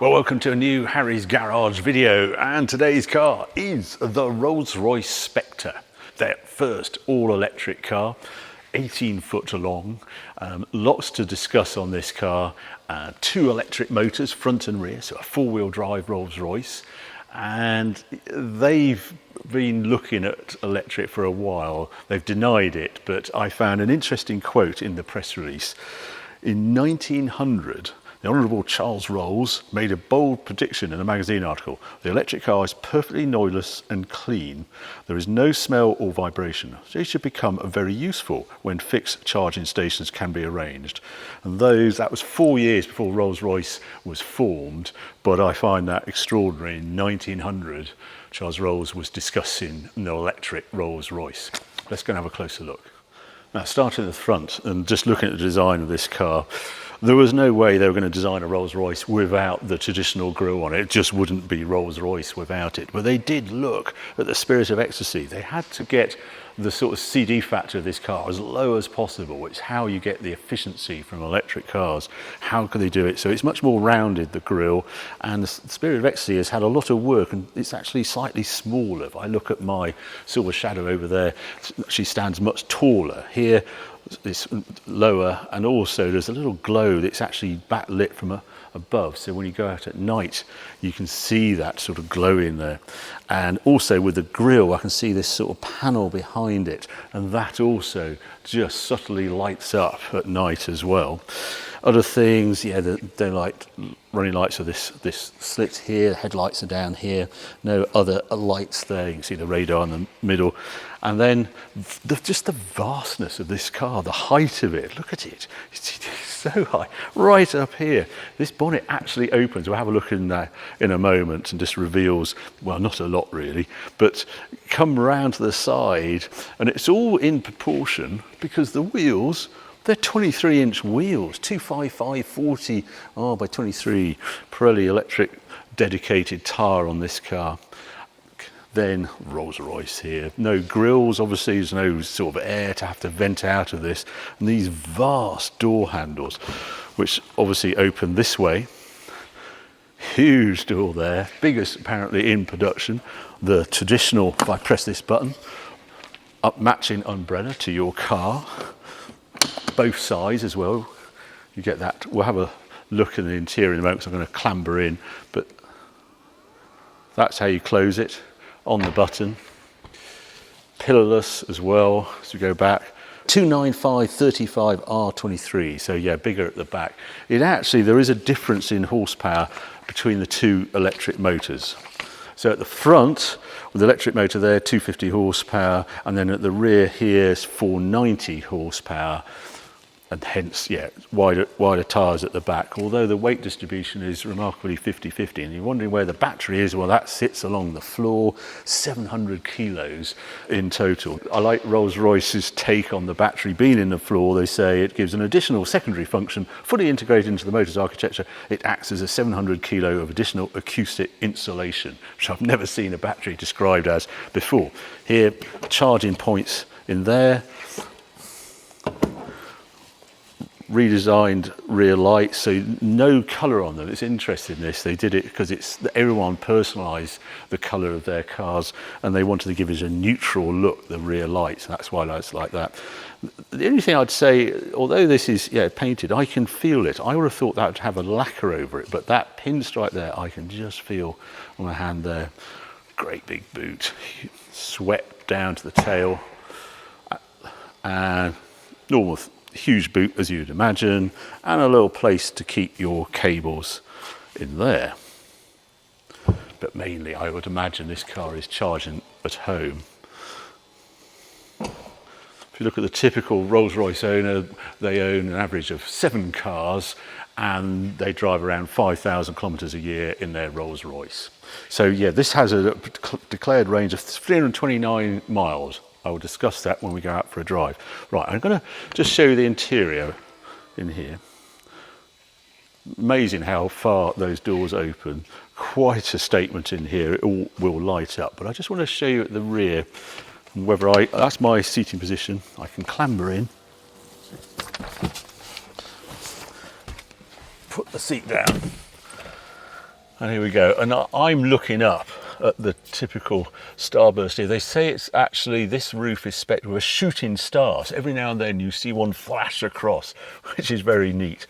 Well, welcome to a new Harry's Garage video, and today's car is the Rolls Royce Spectre, their first all-electric car, 18 foot long. Lots to discuss on this car. Two electric motors, front and rear, so a four-wheel drive Rolls Royce, and they've been looking at electric for a while. They've denied it, but I found an interesting quote in the press release. In 1900, the Honourable Charles Rolls made a bold prediction in a magazine article. The electric car is perfectly noiseless and clean. There is no smell or vibration. They should become very useful when fixed charging stations can be arranged. And that was 4 years before Rolls-Royce was formed, but I find that extraordinary. In 1900, Charles Rolls was discussing an electric Rolls-Royce. Let's go and have a closer look. Now, starting at the front and just looking at the design of this car, there was no way they were going to design a Rolls-Royce without the traditional grille on it. It just wouldn't be Rolls-Royce without it. But they did look at the spirit of ecstasy. They had to get the sort of CD factor of this car as low as possible. It's how you get the efficiency from electric cars. How could they do it? So it's much more rounded, the grille, and the spirit of ecstasy has had a lot of work, and it's actually slightly smaller. If I look at my Silver Shadow over there, she stands much taller. Here, it's lower, and also there's a little glow that's actually backlit from above, so when you go out at night you can see that sort of glow in there. And also with the grille, I can see this sort of panel behind it, and that also just subtly lights up at night as well. Other things, yeah, the daylight running lights are this slit here, headlights are down here, no other lights there. You can see the radar in the middle. And then just the vastness of this car, the height of it, look at it, it's so high, right up here. This bonnet actually opens. We'll have a look in a moment, and just reveals, well, not a lot really, but come round to the side, and it's all in proportion because the wheels, they're 23-inch wheels, 255 40 by 23 Pirelli electric dedicated tyre on this car. Then Rolls-Royce here. No grills, obviously, there's no sort of air to have to vent out of this. And these vast door handles, which obviously open this way. Huge door there, biggest apparently in production. The traditional, if I press this button, up matching umbrella to your car. Both sides as well, you get that. We'll have a look in the interior in a moment because I'm going to clamber in, but that's how you close it, on the button. Pillarless as well, as we go back. 295 35 R23, so yeah, bigger at the back. There is a difference in horsepower between the two electric motors. So at the front, with the electric motor there, 250 horsepower, and then at the rear here is 490 horsepower, and hence, yeah, wider tyres at the back, although the weight distribution is remarkably 50-50. And you're wondering where the battery is. Well, that sits along the floor, 700 kilos in total. I like Rolls-Royce's take on the battery being in the floor. They say it gives an additional secondary function, fully integrated into the motor's architecture. It acts as a 700 kilo of additional acoustic insulation, which I've never seen a battery described as before. Here, charging points in there. Redesigned rear lights, so no colour on them. It's interesting, this. They did it because everyone personalised the colour of their cars, and they wanted to give us a neutral look, the rear lights. That's why it's like that. The only thing I'd say, although this is painted, I can feel it. I would have thought that would have a lacquer over it, but that pinstripe there, I can just feel on my hand there. Great big boot, swept down to the tail, and normal huge boot as you'd imagine, and a little place to keep your cables in there. But mainly I would imagine this car is charging at home. If you look at the typical Rolls-Royce owner, they own an average of 7 cars, and they drive around 5,000 kilometres a year in their Rolls-Royce. So yeah, this has a declared range of 329 miles. I will discuss that when we go out for a drive. Right, I'm going to just show you the interior in here. Amazing how far those doors open. Quite a statement in here. It all will light up. But I just want to show you at the rear whether that's my seating position. I can clamber in. put the seat down And here we go. And I'm looking up at the typical starburst here. They say it's actually, this roof is specced with a shooting star. So every now and then you see one flash across, which is very neat.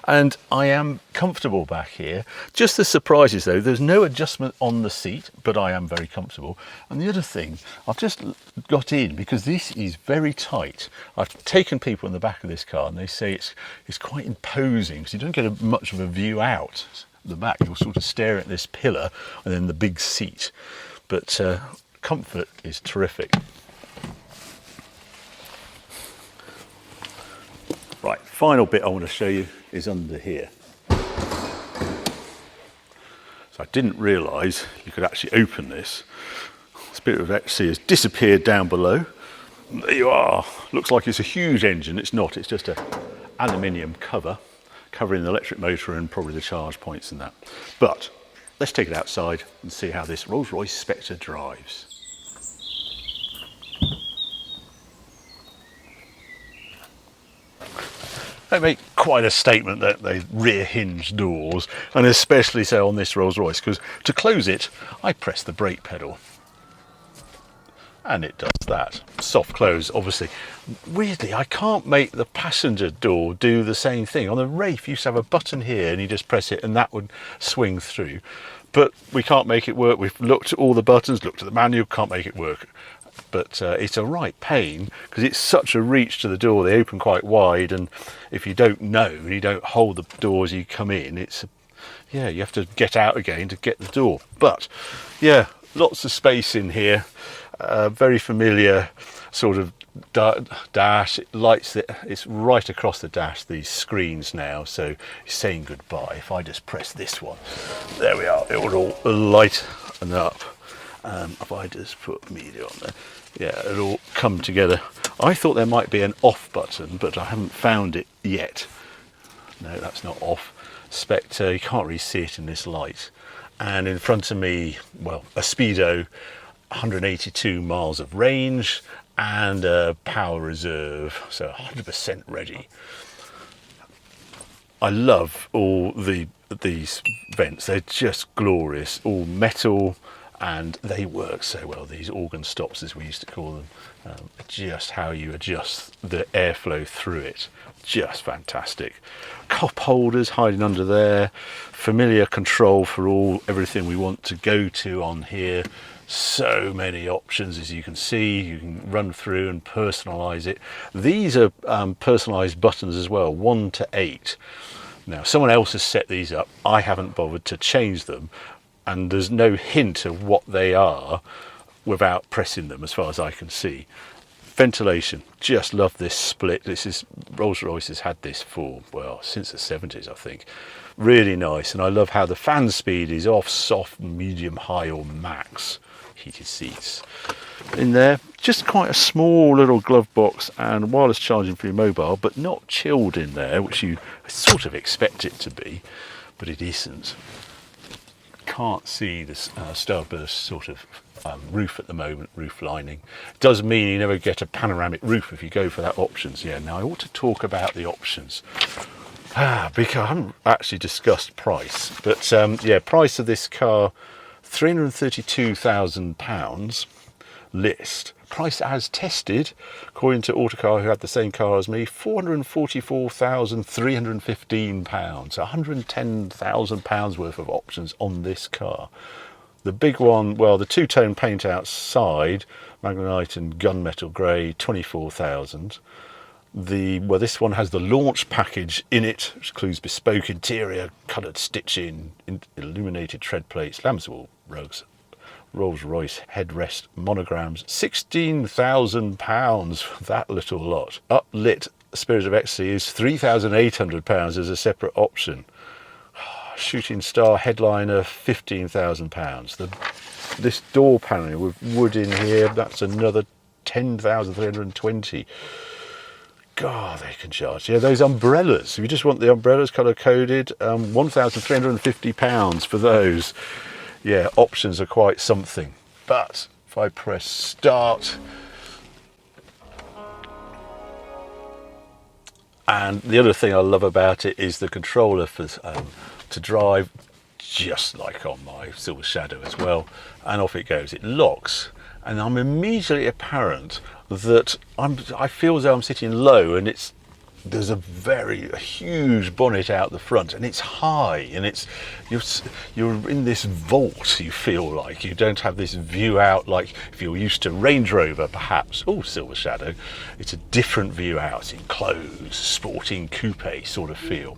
And I am comfortable back here. Just the surprises though, there's no adjustment on the seat, but I am very comfortable. And the other thing, I've just got in because this is very tight. I've taken people in the back of this car and they say it's quite imposing because you don't get much of a view out the back. You'll sort of stare at this pillar and then the big seat. But comfort is terrific. Right, final bit I want to show you is under here. So I didn't realise you could actually open this. Spirit of Ecstasy has disappeared down below. There you are. Looks like it's a huge engine. It's not. It's just an aluminium cover covering the electric motor and probably the charge points and that. But let's take it outside and see how this Rolls Royce Spectre drives. They make quite a statement that they rear hinge doors, and especially so on this Rolls Royce, because to close it, I press the brake pedal. And it does that. Soft close, obviously. Weirdly, I can't make the passenger door do the same thing. On the Wraith, you used to have a button here, and you just press it, and that would swing through. But we can't make it work. We've looked at all the buttons, looked at the manual, can't make it work. But it's a right pain because it's such a reach to the door. They open quite wide, and if you don't know and you don't hold the door as you come in, it's you have to get out again to get the door. But yeah, lots of space in here. Very familiar sort of dash. It lights it. It's right across the dash. These screens now, so it's saying goodbye. If I just press this one, there we are. It will all light and up. If I just put media on there, yeah, it'll all come together. I thought there might be an off button, but I haven't found it yet. No, that's not off. Spectre, you can't really see it in this light. And in front of me, well, a speedo, 182 miles of range and a power reserve, so 100% ready. I love all these vents. They're just glorious, all metal. And they work so well, these organ stops as we used to call them. Just how you adjust the airflow through it, just fantastic. Cup holders hiding under there, familiar control for everything we want to go to on here. So many options, as you can see. You can run through and personalize it. These are personalized buttons as well, 1 to 8. Now someone else has set these up. I haven't bothered to change them. And there's no hint of what they are without pressing them, as far as I can see. Ventilation, just love this split. This is Rolls Royce has had this for, well, since the 70s, I think. Really nice, and I love how the fan speed is off, soft, medium, high, or max. Heated seats. In there, just quite a small little glove box and wireless charging for your mobile, but not chilled in there, which you sort of expect it to be, but it isn't. Can't see this starburst sort of roof at the moment, roof lining. Does mean you never get a panoramic roof if you go for that options. Yeah, now I ought to talk about the options because I haven't actually discussed price, but yeah, price of this car, £332,000 list. Price as tested, according to Autocar, who had the same car as me, £444,315. £110,000 worth of options on this car. The big one, well, the two-tone paint outside, Magnetite and gunmetal grey, £24,000. This one has the launch package in it, which includes bespoke interior, coloured stitching, illuminated tread plates, lambswool rugs, Rolls Royce headrest monograms, £16,000 for that little lot. Uplit Spirit of Ecstasy is £3,800 as a separate option. Shooting Star headliner, £15,000. This door panel with wood in here, that's another £10,320. God, they can charge. Yeah, those umbrellas. If you just want the umbrellas colour coded, £1,350 for those. Yeah, options are quite something. But if I press start, and the other thing I love about it is the controller for to drive. just like on my Silver Shadow as well, and off it goes. It locks, and I'm immediately apparent that I feel as though I'm sitting low, and there's a huge bonnet out the front, and it's high, and you're in this vault. You feel like you don't have this view out like if you're used to Range Rover, perhaps. Oh, Silver Shadow, it's a different view out. It's enclosed, sporting coupe sort of feel.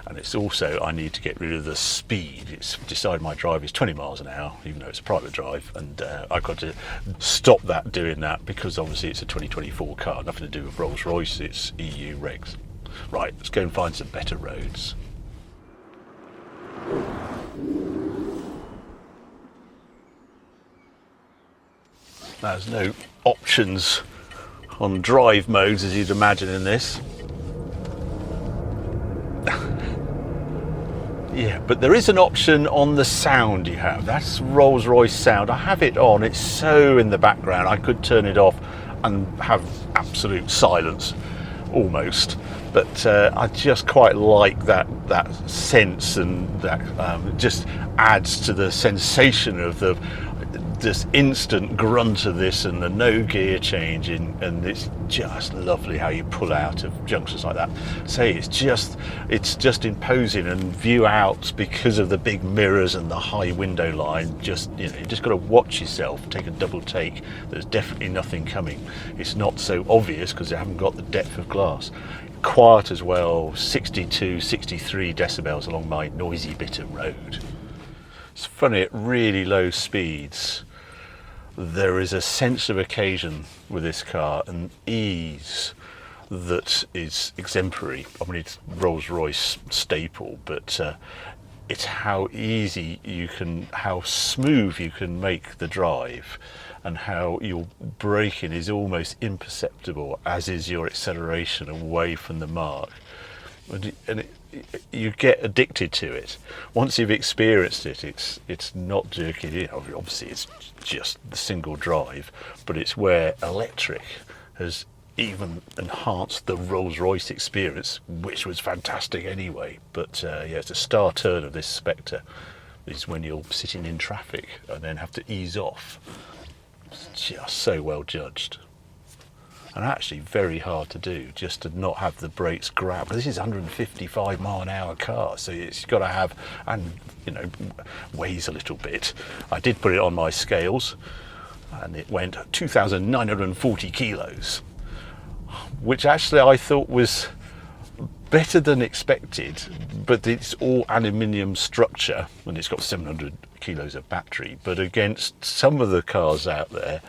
And it's also, I need to get rid of the speed. It's decided my drive is 20 miles an hour, even though it's a private drive, and I've got to stop doing that, because obviously it's a 2024 car, nothing to do with Rolls Royce, it's EU regs. Right, let's go and find some better roads. There's no options on drive modes, as you'd imagine in this. Yeah, but there is an option on the sound you have. That's Rolls Royce sound. I have it on, it's so in the background. I could turn it off and have absolute silence, almost. But I just quite like that sense, and that just adds to the sensation of this instant grunt of this, and the no gear change and it's just lovely how you pull out of junctions like that. Say it's just imposing, and view out, because of the big mirrors and the high window line. Just, you just got to watch yourself, take a double take. There's definitely nothing coming. It's not so obvious because they haven't got the depth of glass. Quiet as well, 62, 63 decibels along my noisy bit of road. It's funny, at really low speeds, there is a sense of occasion with this car, and ease that is exemplary. I mean, it's Rolls Royce staple, but it's how easy how smooth you can make the drive, and how your braking is almost imperceptible, as is your acceleration away from the mark. And you get addicted to it. Once you've experienced it, it's not jerking in. Obviously, it's just the single drive, but it's where electric has even enhanced the Rolls Royce experience, which was fantastic anyway. But yeah, it's a star turn of this Spectre is when you're sitting in traffic and then have to ease off. It's just so well judged. And actually very hard to do, just to not have the brakes grab. This is 155 mile an hour car, so it's got to have, and weighs a little bit. I did put it on my scales, and it went 2,940 kilos, which actually I thought was better than expected. But it's all aluminium structure, and it's got 700 kilos of battery. But against some of the cars out there,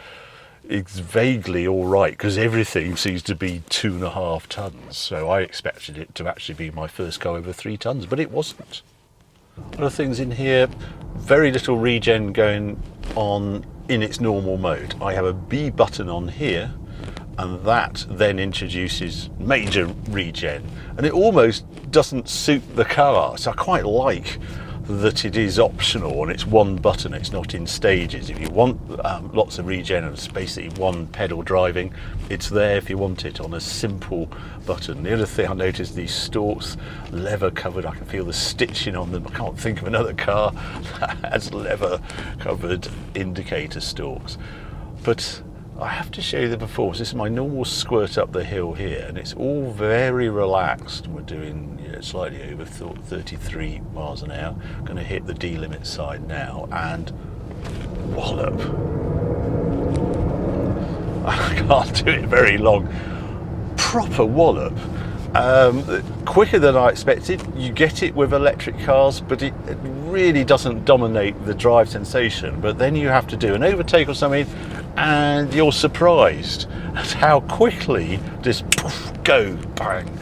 it's vaguely all right, because everything seems to be 2.5 tons. So I expected it to actually be my first car over 3 tons, but it wasn't. Other things in here, very little regen going on in its normal mode. I have a B button on here, and that then introduces major regen, and it almost doesn't suit the car. So I quite like that it is optional, and it's one button, it's not in stages. If you want lots of regen and it's basically one pedal driving, it's there if you want it on a simple button. The other thing I noticed, these stalks, leather covered, I can feel the stitching on them. I can't think of another car that has leather covered indicator stalks. But I have to show you the performance. This is my normal squirt up the hill here, and it's all very relaxed. We're doing slightly over 33 miles an hour. I'm going to hit the D-limit sign now, and wallop. I can't do it very long. Proper wallop. Quicker than I expected. You get it with electric cars, but it really doesn't dominate the drive sensation. But then you have to do an overtake or something, and you're surprised at how quickly this go bang.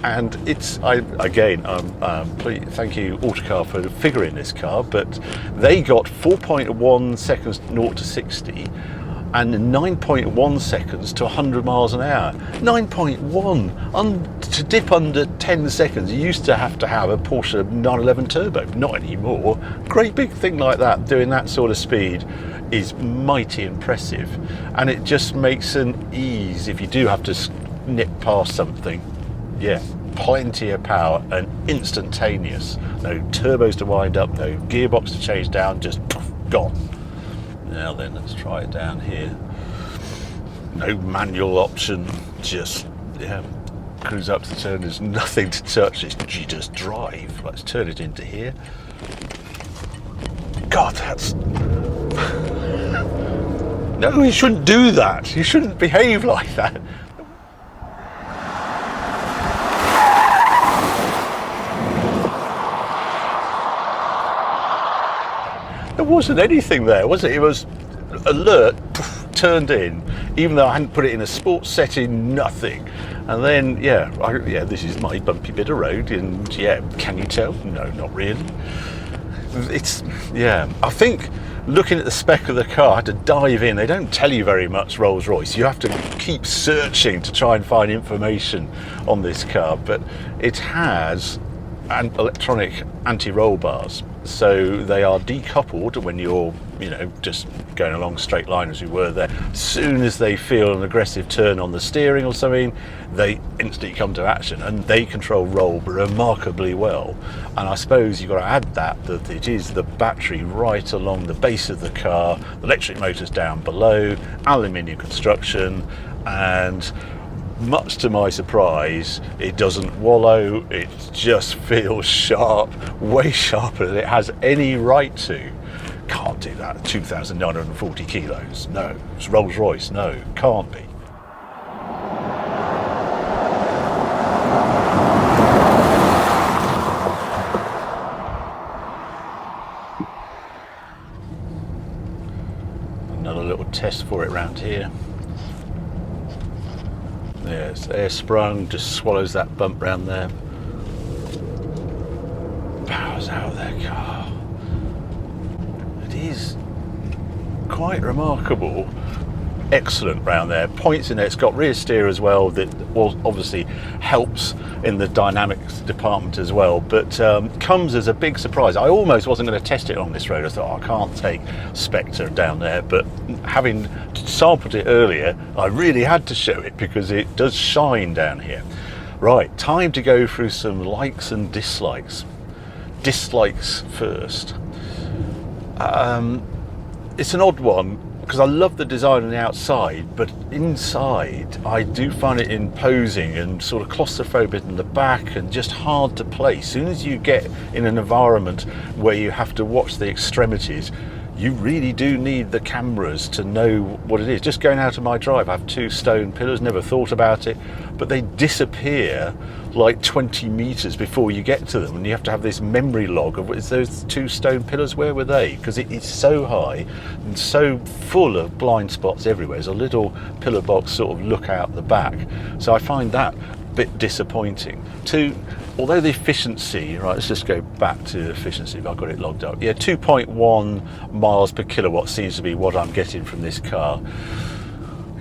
And it's please, thank you Autocar for figuring this car, but they got 4.1 seconds 0 to 60 and 9.1 seconds to 100 miles an hour. 9.1 to dip under 10 seconds. You used to have a Porsche 911 Turbo, not anymore. Great big thing like that, doing that sort of speed is mighty impressive, and it just makes an ease if you do have to nip past something. Yeah, plenty of power and instantaneous. No turbos to wind up, no gearbox to change down, just poof, gone. Now then, let's try it down here. No manual option, just, yeah, cruise up to the turn, there's nothing to touch, you just drive. Let's turn it into here. God, that's... No, you shouldn't do that. You shouldn't behave like that. There wasn't anything there, was it? It was alert, poof, turned in, even though I hadn't put it in a sports setting, nothing. And then, yeah, this is my bumpy bit of road, and yeah, can you tell? No, not really. It's, yeah, I think looking at the spec of the car, I had to dive in. They don't tell you very much, Rolls Royce. You have to keep searching to try and find information on this car, but it has an electronic anti-roll bars. So they are decoupled when you're, you know, just going along a straight line as we were there. As soon as they feel an aggressive turn on the steering or something, they instantly come to action, and they control roll remarkably well. And I suppose you've got to add that it is the battery right along the base of the car, the electric motors down below, aluminium construction, and much to my surprise, it doesn't wallow, it just feels sharp, way sharper than it has any right to. Can't do that, 2,940 kilos, no. It's Rolls Royce, no, can't be. Another little test for it round here. Yeah, it's air sprung, just swallows that bump round there. Powers out of their car. It is quite remarkable. Excellent round there. Points in there. It's got rear steer as well, that obviously helps in the dynamics department as well, but comes as a big surprise. I almost wasn't going to test it on this road. I thought, I can't take Spectre down there, but having sampled it earlier, I really had to show it because it does shine down here. Right, time to go through some likes and dislikes. Dislikes first. It's an odd one, because I love the design on the outside, but inside I do find it imposing and sort of claustrophobic in the back and just hard to place. As soon as you get in an environment where you have to watch the extremities, you really do need the cameras to know what it is. Just going out of my drive, I have 2 stone pillars, never thought about it, but they disappear like 20 meters before you get to them, and you have to have this memory log of, is those 2 stone pillars, where were they? Because it is so high and so full of blind spots everywhere. There's a little pillar box sort of look out the back, so I find that a bit disappointing. Although the efficiency, right, let's just go back to the efficiency, I've got it logged up. Yeah, 2.1 miles per kilowatt seems to be what I'm getting from this car.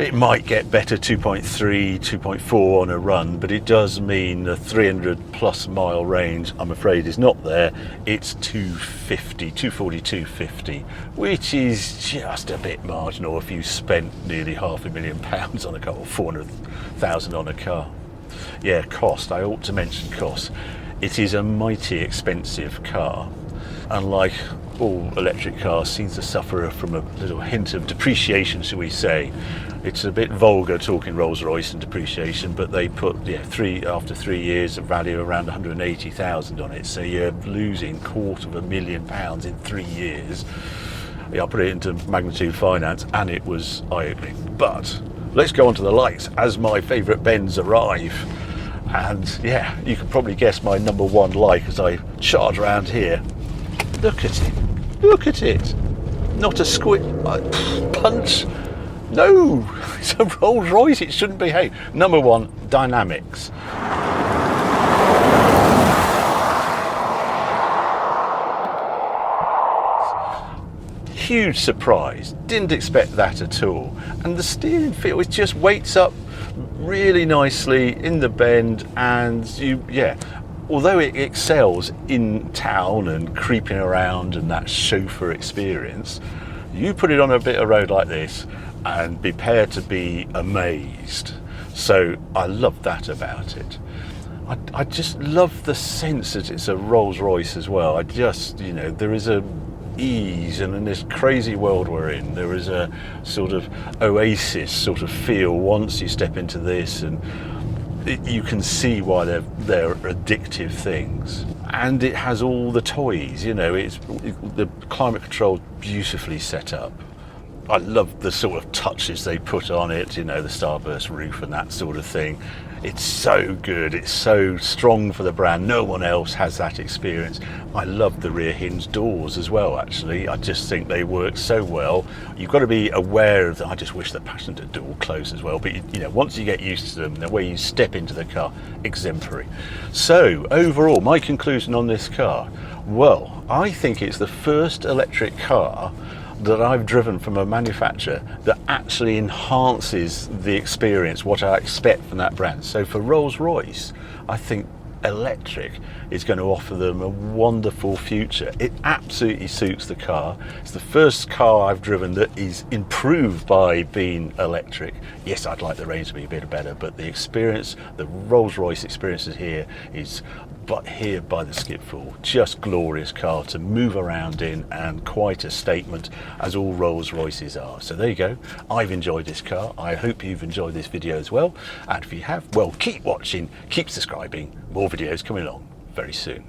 It might get better, 2.3, 2.4 on a run, but it does mean a 300 plus mile range, I'm afraid, is not there. It's 250, 240, 250, which is just a bit marginal if you spent nearly £500,000 on a car, or 400,000 on a car. Yeah, cost, I ought to mention cost. It is a mighty expensive car. Unlike all electric cars, seems to suffer from a little hint of depreciation, shall we say. It's a bit vulgar talking Rolls-Royce and depreciation, but they put after 3 years of value around 180,000 on it, so you're losing £250,000 in 3 years. Yeah, I put it into magnitude finance and it was eye-opening. But let's go on to the lights as my favourite Benz arrive. And yeah, you can probably guess my number one like as I charge around here. Look at it, look at it. Not a punch. No, it's a Rolls Royce, it shouldn't behave. Number one, dynamics. Huge surprise, didn't expect that at all. And the steering feel, it just weights up really nicely in the bend, and although it excels in town and creeping around and that chauffeur experience, you put it on a bit of road like this and prepare to be amazed. So I love that about it. I just love the sense that it's a Rolls Royce as well. I just, you know, there is a ease, and in this crazy world we're in, there is a sort of oasis sort of feel once you step into this, and you can see why they're addictive things. And it has all the toys, you know, the climate control beautifully set up. I love the sort of touches they put on it, you know, the starburst roof and that sort of thing. It's so good, it's so strong for the brand. No one else has that experience. I love the rear hinge doors as well, actually. I just think they work so well. You've got to be aware of that. I just wish the passenger door closed as well, but you know, once you get used to them, the way you step into the car, exemplary. So overall, my conclusion on this car, well, I think it's the first electric car that I've driven from a manufacturer that actually enhances the experience, what I expect from that brand. So for Rolls Royce, I think electric is going to offer them a wonderful future. It absolutely suits the car. It's the first car I've driven that is improved by being electric. Yes, I'd like the range to be a bit better, but the experience, the Rolls Royce experiences here is here by the skipful. Just glorious car to move around in, and quite a statement, as all Rolls Royces are. So there you go. I've enjoyed this car. I hope you've enjoyed this video as well. And if you have, well, keep watching, keep subscribing. More videos coming along very soon.